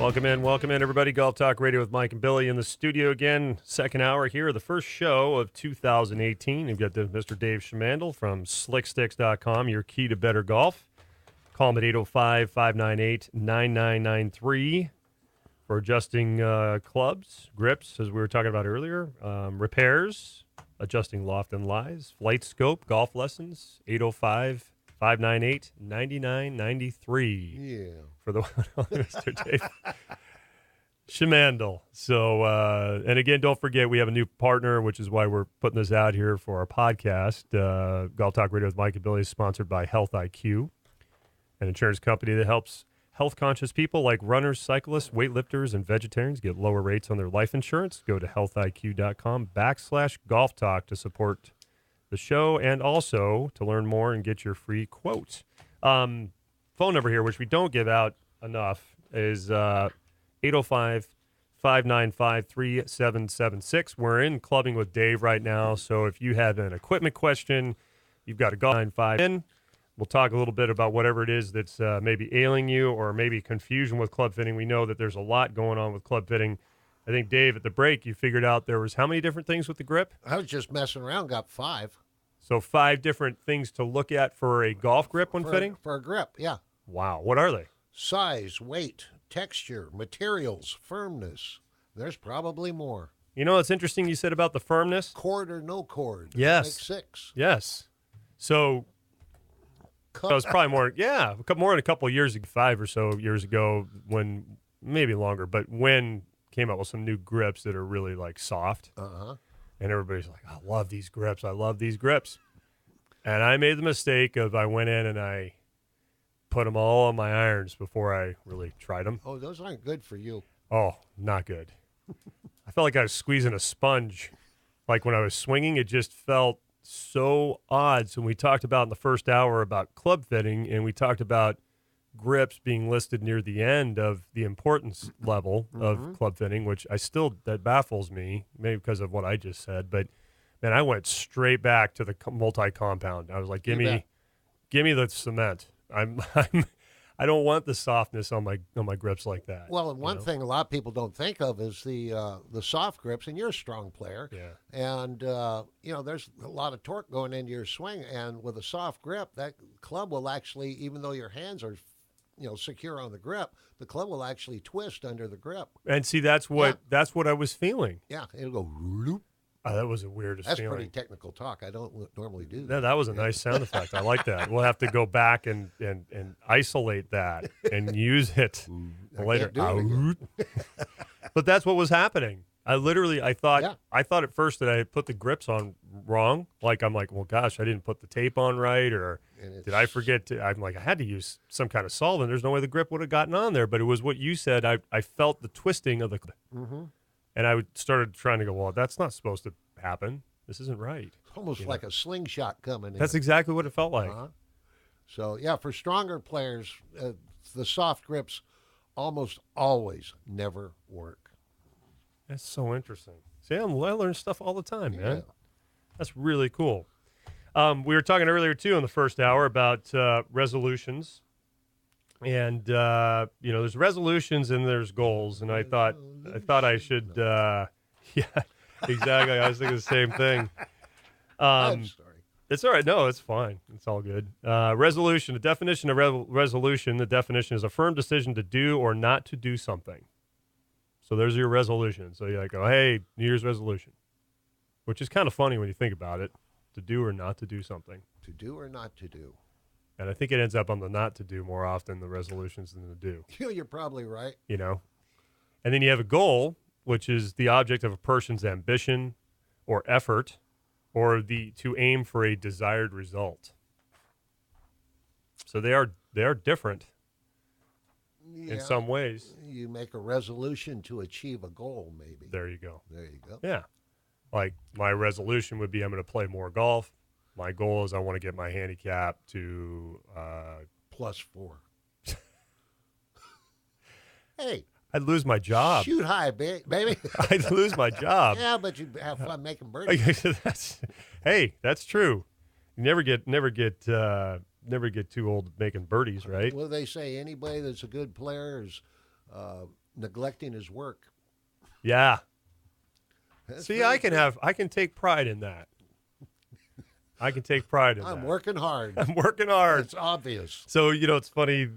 Welcome in, everybody. Golf Talk Radio with Mike and Billy in the studio again. Second hour here, the first show of 2018. You've got Mr. Dave Schmandel from slicksticks.com, your key to better golf. Call him at 805-598-9993 for adjusting clubs, grips, as we were talking about earlier, repairs, adjusting loft and lies, flight scope, golf lessons, 805-598-9993. Yeah. For the one on Mr. Dave Schmandel. So, and again, don't forget, we have a new partner, which is why we're putting this out here for our podcast. Golf Talk Radio with Mike and Billy is sponsored by Health IQ, an insurance company that helps health-conscious people like runners, cyclists, weightlifters, and vegetarians get lower rates on their life insurance. Go to healthiq.com/golf talk to support the show and also to learn more and get your free quote. Phone number here, which we don't give out enough, is 805-595-3776. We're in clubbing with Dave right now, so if you have an equipment question, you've got a golf 95 in. We'll talk a little bit about whatever it is that's maybe ailing you or maybe confusion with club fitting. We know that there's a lot going on with club fitting. I think, Dave, at the break, you figured out there was how many different things with the grip? I was just messing around, got 5. So 5 different things to look at for a golf grip when fitting? For a grip, yeah. Wow. What are they? Size, weight, texture, materials, firmness. There's probably more. You know what's interesting you said about the firmness? Cord or no cord. Yes. Like 6. Yes. So that was probably more, more than a couple of years ago, 5 or so years ago, when, maybe longer, but when came out with some new grips that are really like soft. Uh-huh. And everybody's like, I love these grips. I love these grips. And I made the mistake of I went in and I put them all on my irons before I really tried them. Oh, those aren't good for you. Oh, not good. I felt like I was squeezing a sponge. Like when I was swinging, it just felt so odd. So we talked about in the first hour about club fitting, and we talked about grips being listed near the end of the importance level of club fitting, which that baffles me, maybe because of what I just said. But man, I went straight back to the multi-compound. I was like, give me the cement. I don't want the softness on my grips like that. Well, and one thing a lot of people don't think of is the soft grips, and you're a strong player. Yeah. And, there's a lot of torque going into your swing, and with a soft grip, that club will actually, even though your hands are secure on the grip, the club will actually twist under the grip. And see, that's what I was feeling. Yeah, it'll go loop. Oh, that was the weirdest feeling. That's pretty technical talk. I don't normally do that. That was a nice sound effect. I like that. We'll have to go back and isolate that and use it later. But that's what was happening. I thought at first that I had put the grips on wrong. I'm like, well, gosh, I didn't put the tape on right, or did I forget to? I'm like, I had to use some kind of solvent. There's no way the grip would have gotten on there. But it was what you said. I felt the twisting of the clip. Mm-hmm. And I started trying to go, well, that's not supposed to happen. This isn't right. It's almost like a slingshot coming in. That's exactly what it felt like. Uh-huh. So, for stronger players, the soft grips almost always never work. That's so interesting. See, I learn stuff all the time, man. Yeah. That's really cool. We were talking earlier, too, in the first hour about resolutions. And, there's resolutions and there's goals. And I thought I should, yeah, exactly. I was thinking the same thing. I'm sorry. It's all right. No, it's fine. It's all good. Resolution, the definition of resolution, the definition is a firm decision to do or not to do something. So there's your resolution. So you go, hey, New Year's resolution, which is kind of funny when you think about it, to do or not to do something. To do or not to do. And I think it ends up on the not to do more often, the resolutions, than the do. You're probably right. And then you have a goal, which is the object of a person's ambition or effort, or to aim for a desired result. So they are different in some ways. You make a resolution to achieve a goal, maybe. There you go. Yeah. Like my resolution would be I'm going to play more golf. My goal is I want to get my handicap to +4. Hey. I'd lose my job. Shoot high, baby. I'd lose my job. Yeah, but you have fun making birdies. That's true. You never get too old making birdies, right? Well, they say anybody that's a good player is neglecting his work. Yeah. That's See, very I can take pride in that. I can take pride in I'm that. working hard. I'm working hard. It's obvious. So, it's funny.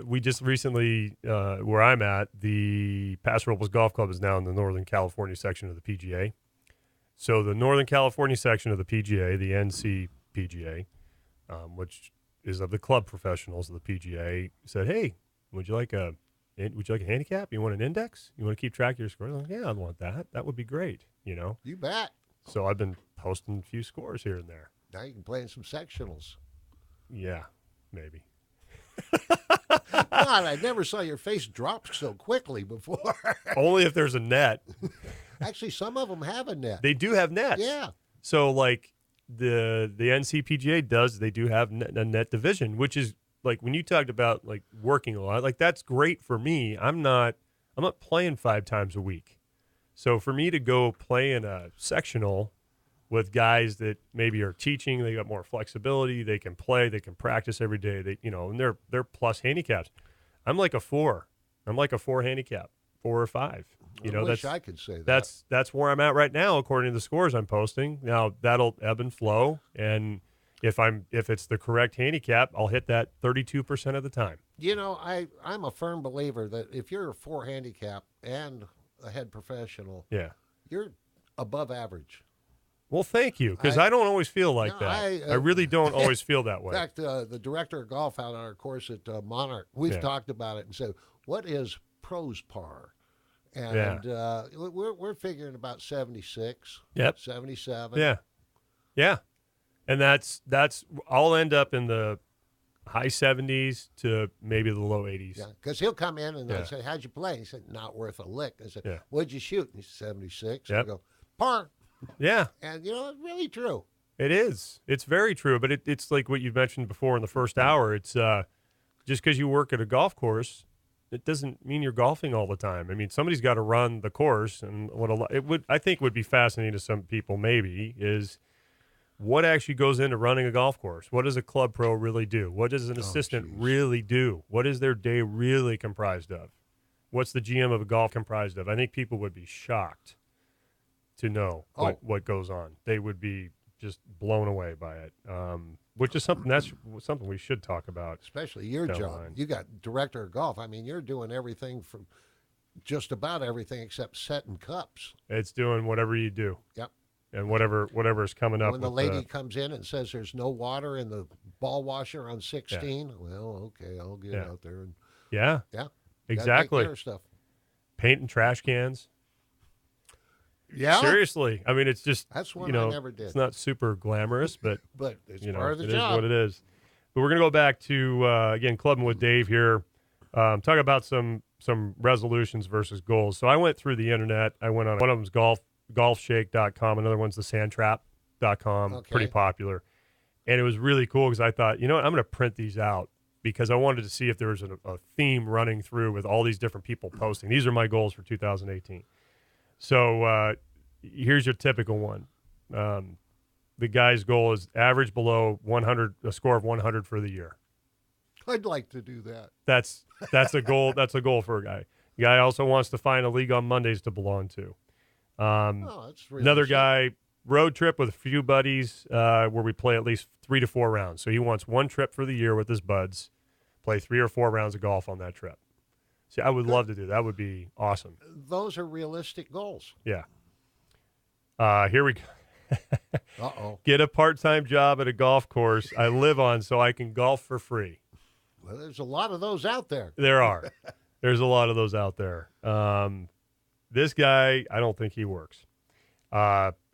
We just recently, where I'm at, the Paso Robles Golf Club is now in the Northern California section of the PGA. So the Northern California section of the PGA, the NCPGA, which is of the club professionals of the PGA, said, "Hey, would you like a handicap? You want an index? You want to keep track of your scores?" I'm like, "Yeah, I'd want that. That would be great." You bet. So I've been posting a few scores here and there. Now you can play in some sectionals. Yeah, maybe. God, I never saw your face drop so quickly before. Only if there's a net. Actually, some of them have a net. They do have nets. Yeah. So like the NCPGA does, they do have a net division, which is like when you talked about like working a lot, like that's great for me. I'm not playing 5 times a week. So for me to go play in a sectional with guys that maybe are teaching, they got more flexibility, they can play, they can practice every day. They, and they're plus handicaps. I'm like a 4. I'm like a 4 handicap, 4 or 5. I wish I could say that. That's where I'm at right now, according to the scores I'm posting. Now that'll ebb and flow, and if it's the correct handicap, I'll hit that 32% of the time. I'm a firm believer that if you're a 4 handicap and a head professional, Yeah, you're above average. well, thank you, because I don't always feel like No, that. I really don't always feel that way. In fact, the director of golf out on our course at Monarch, we've talked about it and said, what is pros par? And we're figuring about 76, Yep. 77. Yeah, and that's I'll end up in the high 70s to maybe the low 80s. Yeah, because he'll come in and I say, "How'd you play?" He said, "Not worth a lick." I said, "What'd you shoot?" And he said, 76. Yep. I go, par. Yeah. And, it's really true. It is. It's very true. But it's like what you mentioned before in the first hour. It's just because you work at a golf course, it doesn't mean you're golfing all the time. I mean, somebody's got to run the course. And I think would be fascinating to some people maybe is what actually goes into running a golf course. What does a club pro really do? What does an assistant really do? What is their day really comprised of? What's the GM of a golf comprised of? I think people would be shocked to know what goes on. They would be just blown away by it, which is something we should talk about. Especially your job. You got director of golf. I mean, you're doing everything from just about everything except setting cups. It's doing whatever you do. Yep. And whatever is coming up. When the lady comes in and says there's no water in the ball washer on 16, well, okay, I'll get out there and exactly. Take care of stuff. Paint and trash cans. Yeah, seriously. I mean, it's just that's one I never did. It's not super glamorous, but it's part of the job. It is what it is. But we're gonna go back to again clubbing with Dave here. Talk about some resolutions versus goals. So I went through the internet. I went on one of them's golfshake.com. Another one's the sandtrap.com. Okay. Pretty popular, and it was really cool because I thought, I'm going to print these out because I wanted to see if there was a theme running through with all these different people posting. These are my goals for 2018. So here's your typical one. The guy's goal is average below 100, a score of 100 for the year. I'd like to do that. That's a goal. That's a goal for a guy. The guy also wants to find a league on Mondays to belong to. That's really another guy, road trip with a few buddies where we play at least 3 to 4 rounds. So he wants one trip for the year with his buds, play 3 or 4 rounds of golf on that trip. See, I would love to do that. That would be awesome. Those are realistic goals. Yeah. Here we go. Uh-oh. Get a part-time job at a golf course I live on so I can golf for free. Well, there's a lot of those out there. There are. There's a lot of those out there. This guy, I don't think he works.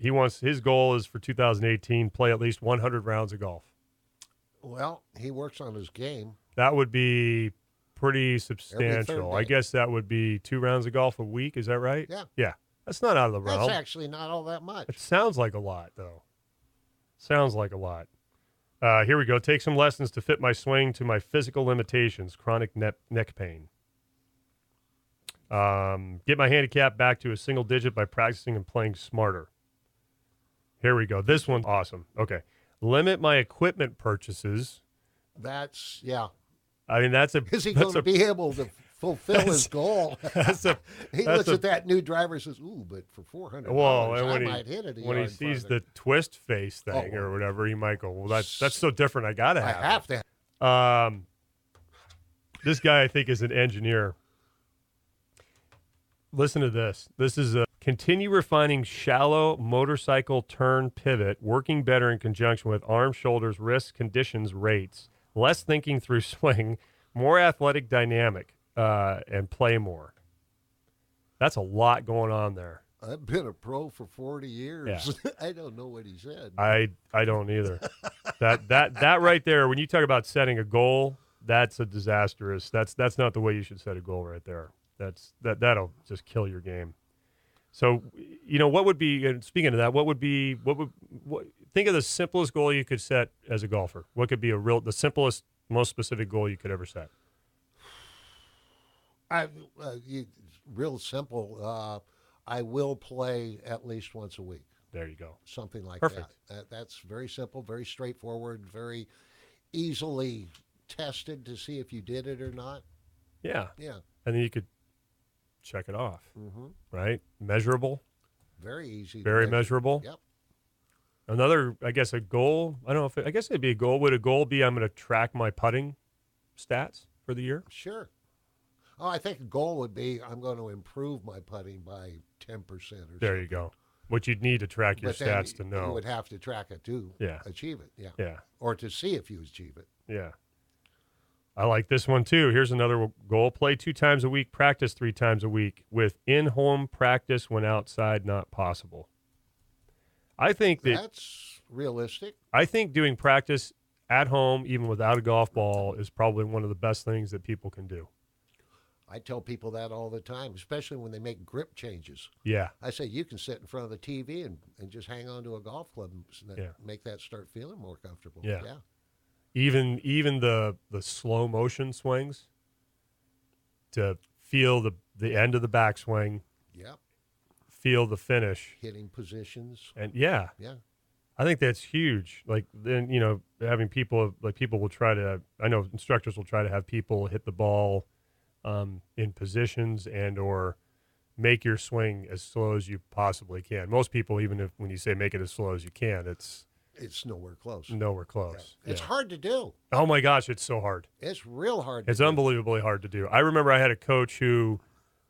His goal is for 2018, play at least 100 rounds of golf. Well, he works on his game. That would be pretty substantial. I guess that would be 2 rounds of golf a week. Is that right? Yeah. Yeah. That's not out of the realm. That's actually not all that much. It sounds like a lot, though. Sounds like a lot. Here we go. Take some lessons to fit my swing to my physical limitations, chronic neck pain. Get my handicap back to a single digit by practicing and playing smarter. Here we go. This one's awesome. Okay. Limit my equipment purchases. That's, yeah. I mean, Is he going to be able to fulfill his goal. That's a, He that's looks a, at that new driver and says, "Ooh, but for $400, well, and I might hit it a when he yard sees farther." the twist face Oh, thing well, or whatever, he might go, well, that's so different. I gotta I have have to. it. This guy, I think, is an engineer. Listen to this. This is a continue refining shallow motorcycle turn pivot, working better in conjunction with arms, shoulders, wrists, conditions, rates, less thinking through swing, more athletic dynamic, and play more. That's a lot going on there. I've been a pro for 40 years. Yeah. I don't know what he said. I don't either. that right there, when you talk about setting a goal, that's a disastrous. That's not the way you should set a goal right there. That'll just kill your game. So, what would be, and speaking of that, what think of the simplest goal you could set as a golfer. What could be the simplest, most specific goal you could ever set? Real simple. I will play at least once a week. There you go. Something like Perfect. that. That's very simple, very straightforward, very easily tested to see if you did it or not. Yeah. Yeah. And then you could check it off, right? Measurable. Very easy. Very measurable. Yep. Another, I guess, a goal. I don't know I guess it'd be a goal. Would a goal be I'm going to track my putting stats for the year? Sure. Oh, I think a goal would be I'm going to improve my putting by 10% or something. There you go. What you'd need to track your But then stats to know. You would have to track it to achieve it. Yeah. Yeah. Or to see if you achieve it. Yeah. I like this one too. Here's another goal. Play 2 times a week, practice 3 times a week with in-home practice when outside not possible. I think that's realistic. I think doing practice at home, even without a golf ball, is probably one of the best things that people can do. I tell people that all the time, especially when they make grip changes. Yeah. I say you can sit in front of the TV and just hang on to a golf club and make that start feeling more comfortable. Yeah. Yeah. Even the slow motion swings to feel the end of the backswing. Yep. Feel the finish. Hitting positions. And yeah. I think that's huge. Like then, having people will try to, I know instructors will try to have people hit the ball in positions and or make your swing as slow as you possibly can. Most people, even when you say make it as slow as you can, it's nowhere close. Nowhere close. Yeah. It's hard to do. Oh my gosh, it's so hard. It's real hard. It's unbelievably hard to do. I remember I had a coach who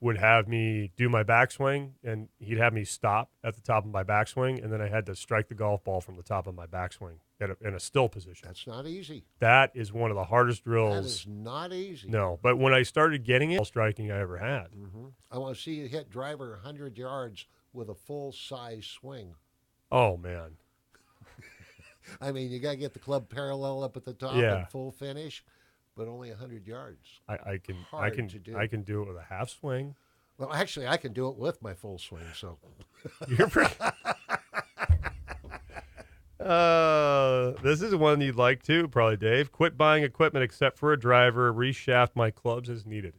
would have me do my backswing, and he'd have me stop at the top of my backswing, and then I had to strike the golf ball from the top of my backswing in a still position. That's not easy. That is one of the hardest drills. That is not easy. No, but when I started getting it, striking I ever had. I want to see you hit driver 100 yards with a full-size swing. Oh, man. I mean, you got to get the club parallel up at the top and full finish, but only 100 yards. I can do it with a half swing. Well, actually, I can do it with my full swing. So you're pretty. This is one you'd like too, probably, Dave. Quit buying equipment except for a driver. Reshaft my clubs as needed.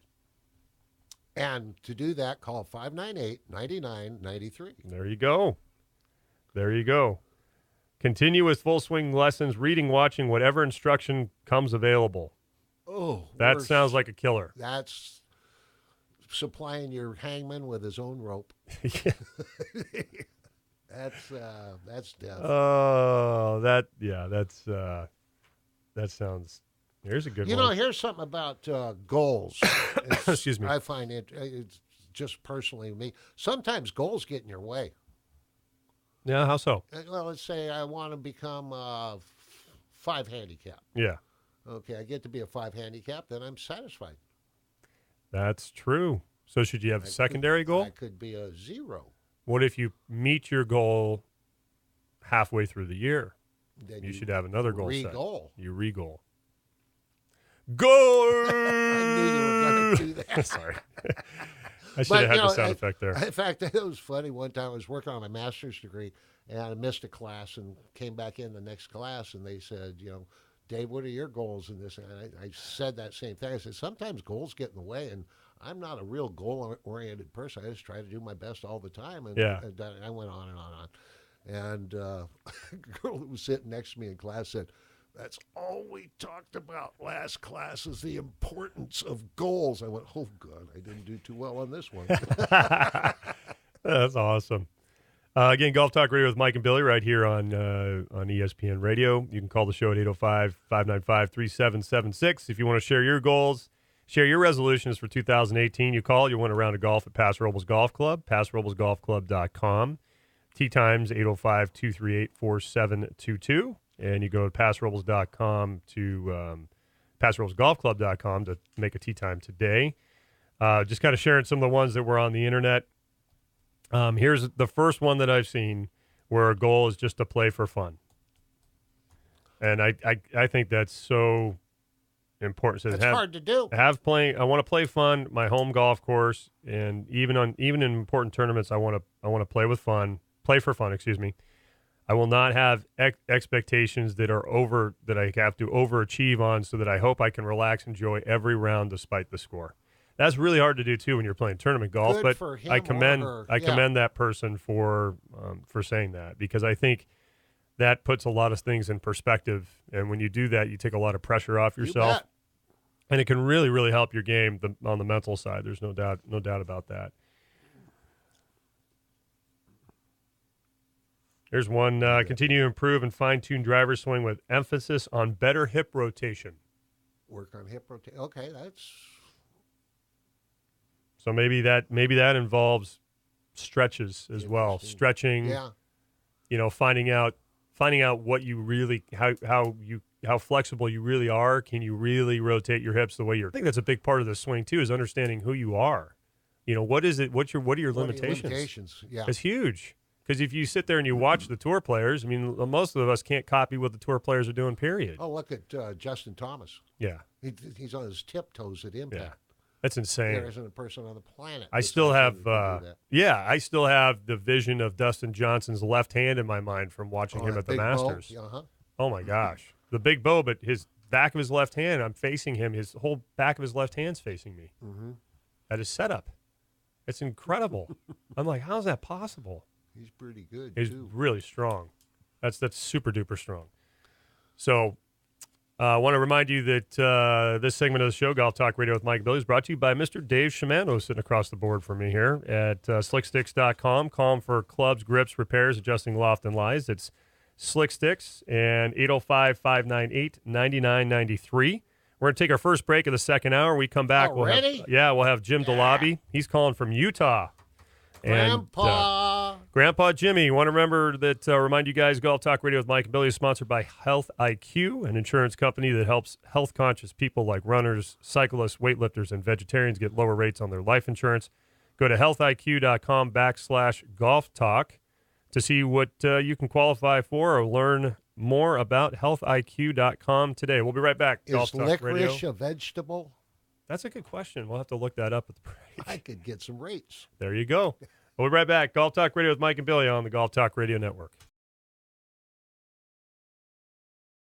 And to do that, call 598-9993. There you go. There you go. Continue with full swing lessons, reading, watching, whatever instruction comes available. Oh, that sounds like a killer. That's supplying your hangman with his own rope. That's death. Oh, that sounds. Here's a good one. Here's something about goals. Excuse me. I find it's just personally me. Sometimes goals get in your way. Yeah, how so? Well, let's say I want to become a 5 handicap. Yeah. Okay, I get to be a 5 handicap, then I'm satisfied. That's true. So should you have a secondary goal? I could be a 0. What if you meet your goal halfway through the year? Then you should have another goal set. Re-goal. You re-goal. Goal! I knew you were going to do that. Sorry. I should have had the sound effect there. In fact, it was funny. One time I was working on my master's degree, and I missed a class and came back in the next class, and they said, Dave, what are your goals in this? And I said that same thing. I said, sometimes goals get in the way, and I'm not a real goal-oriented person. I just try to do my best all the time. And I went on and on and on. And a girl that was sitting next to me in class said, That's all we talked about last class is the importance of goals. I went, oh, God, I didn't do too well on this one. That's awesome. Again, Golf Talk Radio with Mike and Billy right here on ESPN Radio. You can call the show at 805-595-3776. If you want to share your goals, share your resolutions for 2018, you call. You'll win a round of golf at Paso Robles Golf Club, PasoRoblesGolfClub.com. Tee times 805-238-4722. And you go to PasoRobles.com to PasoRoblesGolfClub.com to make a tee time today. Just kind of sharing some of the ones that were on the internet. Here's the first one that I've seen where a goal is just to play for fun. And I think that's so important. It's hard to do. I want to play fun, my home golf course, and even in important tournaments, I want to play for fun, excuse me. I will not have expectations that I have to overachieve on so that I hope I can relax, enjoy every round despite the score. That's really hard to do too when you're playing tournament golf. Good but for him I commend or her. I commend that person for saying that, because I think that puts a lot of things in perspective. And when you do that, you take a lot of pressure off yourself, and it can really, really help your game on the mental side. There's no doubt about that. Here's one: continue to improve and fine-tune driver swing with emphasis on better hip rotation. Work on hip rotation. Okay, that's. So maybe that involves stretches as well. Stretching, yeah. Finding out what you really how flexible you really are. Can you really rotate your hips the way you're? I think that's a big part of the swing too, is understanding who you are. What is it? What are your limitations? Yeah, it's huge. Because if you sit there and you watch the tour players, I mean, most of us can't copy what the tour players are doing. Period. Oh, look at Justin Thomas. Yeah, he's on his tiptoes at impact. Yeah. That's insane. There isn't a person on the planet. I still have the vision of Dustin Johnson's left hand in my mind from watching him at the Masters. Uh-huh. Oh my gosh, the big bow, but his back of his left hand, I'm facing him. His whole back of his left hand's facing me. Mm-hmm. At his setup. It's incredible. I'm like, how's that possible? He's pretty good. He's too. really strong. That's super duper strong. So. I want to remind you that this segment of the show, Golf Talk Radio with Mike and Billy, is brought to you by Mr. Dave Shimano, sitting across the board from me here at slicksticks.com. Call him for clubs, grips, repairs, adjusting loft and lies. It's Slick Sticks and 805-598-9993. We're going to take our first break of the second hour. We come back. We'll have Jim DeLobby. He's calling from Utah. Grandpa Jimmy, you want to remember that, remind you guys, Golf Talk Radio with Mike and Billy is sponsored by Health IQ, an insurance company that helps health-conscious people like runners, cyclists, weightlifters, and vegetarians get lower rates on their life insurance. Go to healthiq.com/golf talk to see what you can qualify for or learn more about healthiq.com today. We'll be right back. Is licorice a vegetable? That's a good question. We'll have to look that up at the break. I could get some rates. There you go. We'll be right back. Golf Talk Radio with Mike and Billy on the Golf Talk Radio Network.